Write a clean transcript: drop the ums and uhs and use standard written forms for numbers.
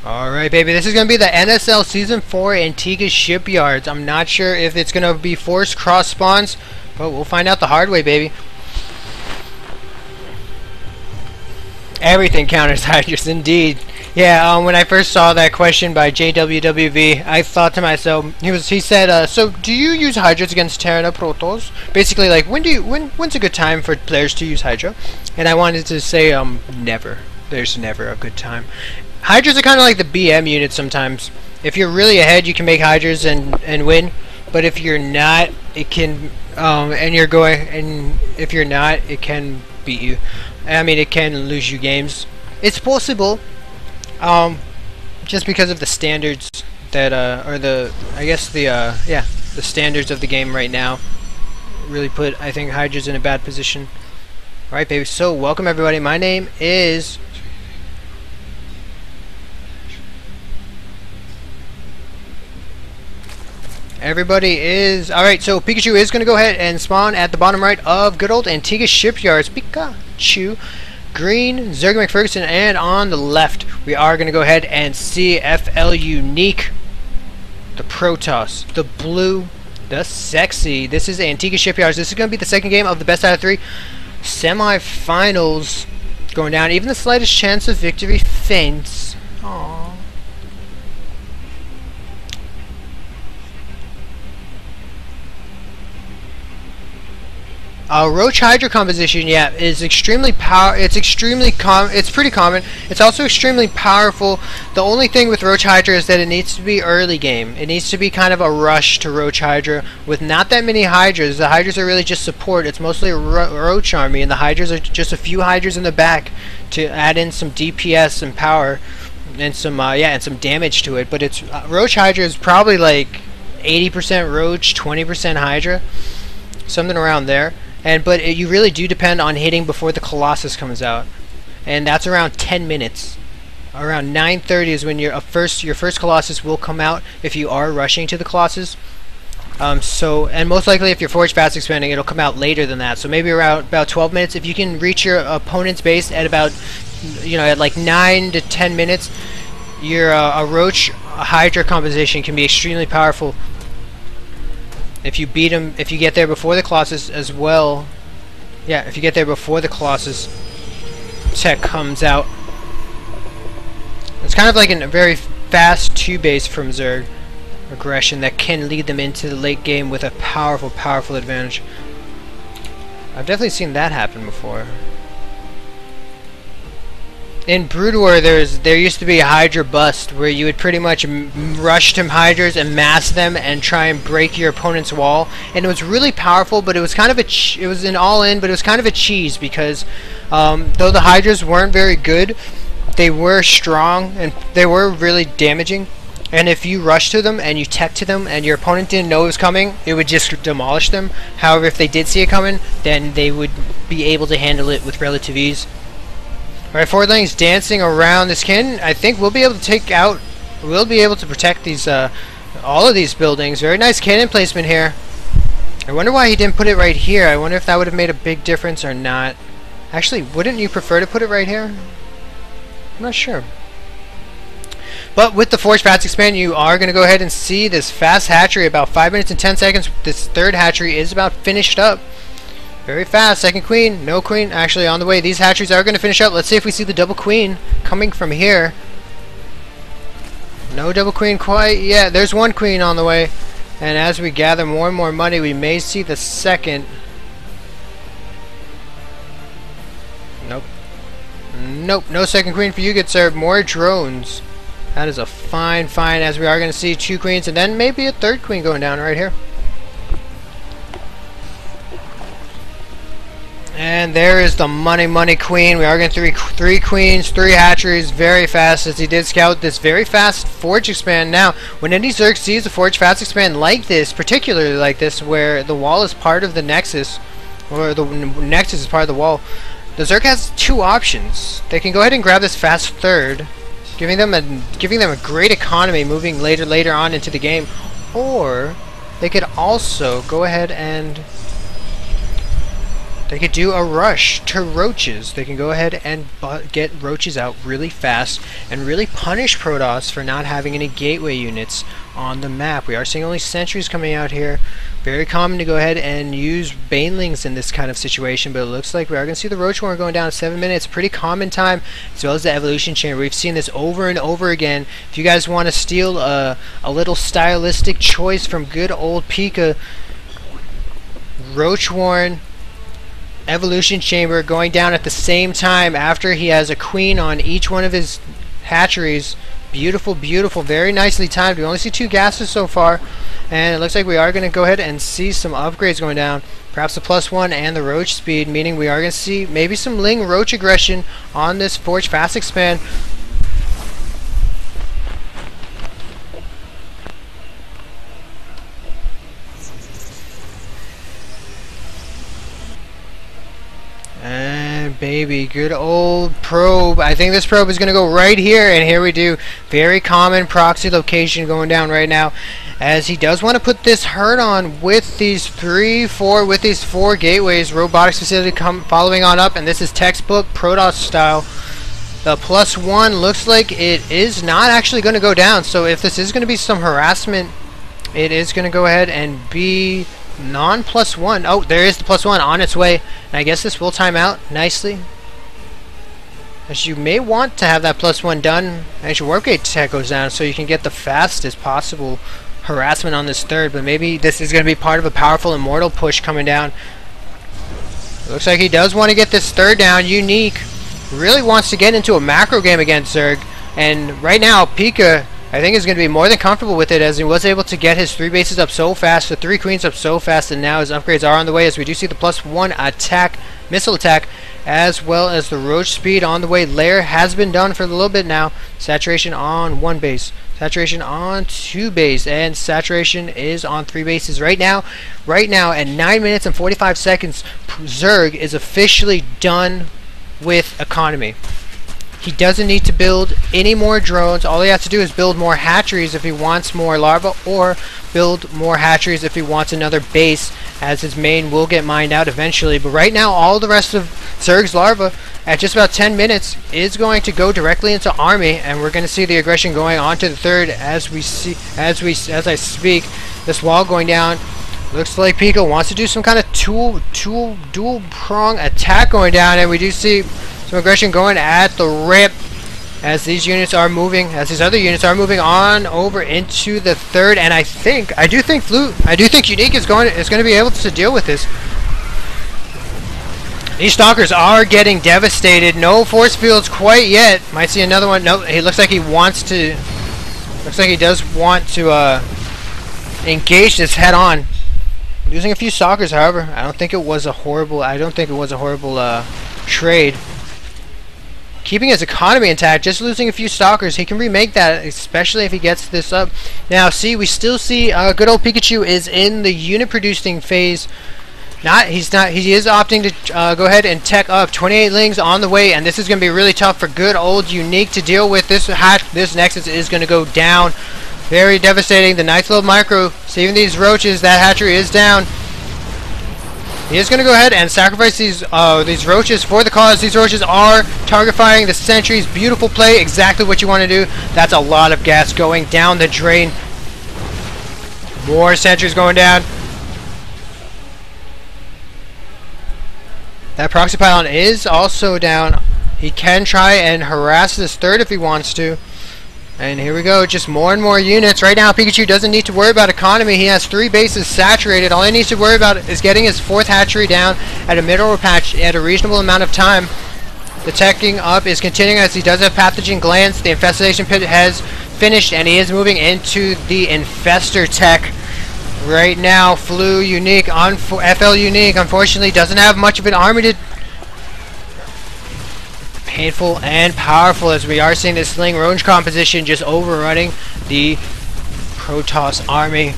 Alright, baby, this is going to be the NSL Season 4 Antiga Shipyards. I'm not sure if it's going to be forced cross spawns, but we'll find out the hard way, baby. Everything counters Hydras, indeed. Yeah, when I first saw that question by JWWV, I thought to myself, he said, so do you use Hydras against Terra Protoss? Basically, like, when's a good time for players to use Hydra? And I wanted to say, never. There's never a good time. Hydras are kind of like the BM unit sometimes. If you're really ahead, you can make Hydras and win. But if you're not, it can, if you're not, it can beat you. I mean, it can lose you games. It's possible. Just because of the standards that, the standards of the game right now really put, I think, Hydras in a bad position. Alright, baby, so welcome everybody. My name is... Everybody is... Alright, so Pikachu is going to go ahead and spawn at the bottom right of good old Antiga Shipyards. Pikachu, Green, Zerg McPherson, and on the left, we are going to go ahead and see FLuNIQuE, the Protoss, the blue, the sexy. This is Antiga Shipyards. This is going to be the second game of the best out of 3 semi-finals going down. Even the slightest chance of victory faints. Aww. Roach Hydra composition, yeah, is extremely it's pretty common. It's also extremely powerful. The only thing with Roach Hydra is that it needs to be early game. It needs to be kind of a rush to Roach Hydra with not that many Hydras. The Hydras are really just support. It's mostly a Roach army, and the Hydras are just a few Hydras in the back to add in some DPS and power and some and some damage to it. But it's Roach Hydra is probably like 80% Roach, 20% Hydra, something around there. But you really do depend on hitting before the Colossus comes out, and that's around 10 minutes. Around 9:30 is when your first Colossus will come out if you are rushing to the Colossus. And most likely if you're Forge Fast Expanding, it'll come out later than that. So maybe around about 12 minutes. If you can reach your opponent's base at about, at like 9 to 10 minutes, your a Roach Hydra composition can be extremely powerful. If you beat him, if you get there before the Colossus as well, yeah, if you get there before the Colossus tech comes out, it's kind of like a very fast 2-base from Zerg aggression that can lead them into the late game with a powerful advantage. I've definitely seen that happen before. In Brood War, there used to be a Hydra bust where you would pretty much rush to Hydras and mass them and try and break your opponent's wall, and it was really powerful. But it was kind of it was an all-in, but it was kind of a cheese because though the Hydras weren't very good, they were strong and they were really damaging. And if you rushed to them and you tech to them and your opponent didn't know it was coming, it would just demolish them. However, if they did see it coming, then they would be able to handle it with relative ease. Alright, forward lane's dancing around this cannon. I think we'll be able to protect these, all of these buildings. Very nice cannon placement here. I wonder why he didn't put it right here. I wonder if that would have made a big difference or not. Actually, wouldn't you prefer to put it right here? I'm not sure. But with the Forge Fast Expand, you are going to go ahead and see this fast hatchery. About 5 minutes and 10 seconds. This third hatchery is about finished up. Very fast. Second queen. No queen actually on the way. These hatcheries are going to finish up. Let's see if we see the double queen coming from here. No double queen quite yet. There's one queen on the way. And as we gather more and more money, we may see the second. Nope. Nope. No second queen for you, good sir. More drones. That is a fine, as we are going to see 2 queens and then maybe a third queen going down right here. And there is the money queen. We are going to 3 queens, 3 hatcheries, very fast as he did scout this very fast Forge Expand. Now, when any Zerg sees a Forge Fast Expand like this, particularly like this, where the wall is part of the Nexus, or the Nexus is part of the wall, the Zerg has 2 options. They can go ahead and grab this fast third, giving them a great economy moving later on into the game, or they could also go ahead and they could do a rush to roaches. They can go ahead and get roaches out really fast and really punish Protoss for not having any gateway units on the map. We are seeing only sentries coming out here. Very common to go ahead and use banelings in this kind of situation, but it looks like we are going to see the roach war going down in 7 minutes. Pretty common time, as well as the evolution chamber. We've seen this over and over again. If you guys want to steal a little stylistic choice from good old Pika, Roach Warren, evolution chamber going down at the same time after he has a queen on each one of his hatcheries. Beautiful, beautiful, very nicely timed. We only see 2 gases so far, and it looks like we are going to go ahead and see some upgrades going down. Perhaps the +1 and the roach speed, meaning we are going to see maybe some Ling roach aggression on this Forge Fast Expand. And baby, good old probe. I think this probe is going to go right here, and here we do. Very common proxy location going down right now, as he does want to put this herd on with these 4 gateways. Robotics facility following on up, and this is textbook Protoss style. The +1 looks like it is not actually going to go down, so if this is going to be some harassment, it is going to go ahead and be non-+1. Oh, there is the +1 on its way, and I guess this will time out nicely, as you may want to have that +1 done as your warp gate tech goes down, so you can get the fastest possible harassment on this third. But maybe this is going to be part of a powerful immortal push coming down. Looks like he does want to get this third down. Unique really wants to get into a macro game against Zerg, and right now Pika, I think, is going to be more than comfortable with it, as he was able to get his 3 bases up so fast, the 3 queens up so fast, and now his upgrades are on the way, as we do see the +1 attack, missile attack, as well as the roach speed on the way. Lair has been done for a little bit now. Saturation on 1 base, saturation on 2 base, and saturation is on 3 bases right now. Right now, at 9 minutes and 45 seconds, Zerg is officially done with economy. He doesn't need to build any more drones. All he has to do is build more hatcheries if he wants more larvae, or build more hatcheries if he wants another base, as his main will get mined out eventually. But right now, all the rest of Zerg's larvae at just about 10 minutes is going to go directly into army, and we're going to see the aggression going on to the third as I speak. This wall going down. Looks like Pika wants to do some kind of dual prong attack going down, and we do see some aggression going at the rip as these units are moving, as these other units are moving on over into the third. And I do think Unique is going to be able to deal with this. These stalkers are getting devastated. No force fields quite yet. Might see another one. No, he looks like he wants to. Looks like he does want to engage this head on. Losing a few stalkers, however, I don't think it was a horrible. Trade. Keeping his economy intact, just losing a few stalkers, he can remake that, especially if he gets this up. Now, see, we still see good old Pikachu is in the unit producing phase. He is opting to go ahead and tech up. 28 Lings on the way, and this is going to be really tough for good old Unique to deal with. This Nexus is going to go down. Very devastating. The nice little micro saving these roaches. That hatchery is down. He is going to go ahead and sacrifice these roaches for the cause. These roaches are target firing the sentries. Beautiful play. Exactly what you want to do. That's a lot of gas going down the drain. More sentries going down. That proxy pylon is also down. He can try and harass this third if he wants to. And here we go, just more and more units. Right now, Pikachu doesn't need to worry about economy. He has 3 bases saturated. All he needs to worry about is getting his 4th hatchery down at a mineral patch at a reasonable amount of time. The teching up is continuing as he does have pathogen glands. The infestation pit has finished, and he is moving into the infester tech. Right now, FLuNIQuE, FLuNIQuE, unfortunately, doesn't have much of an army to... Painful and powerful, as we are seeing this Sling Roach composition just overrunning the Protoss army.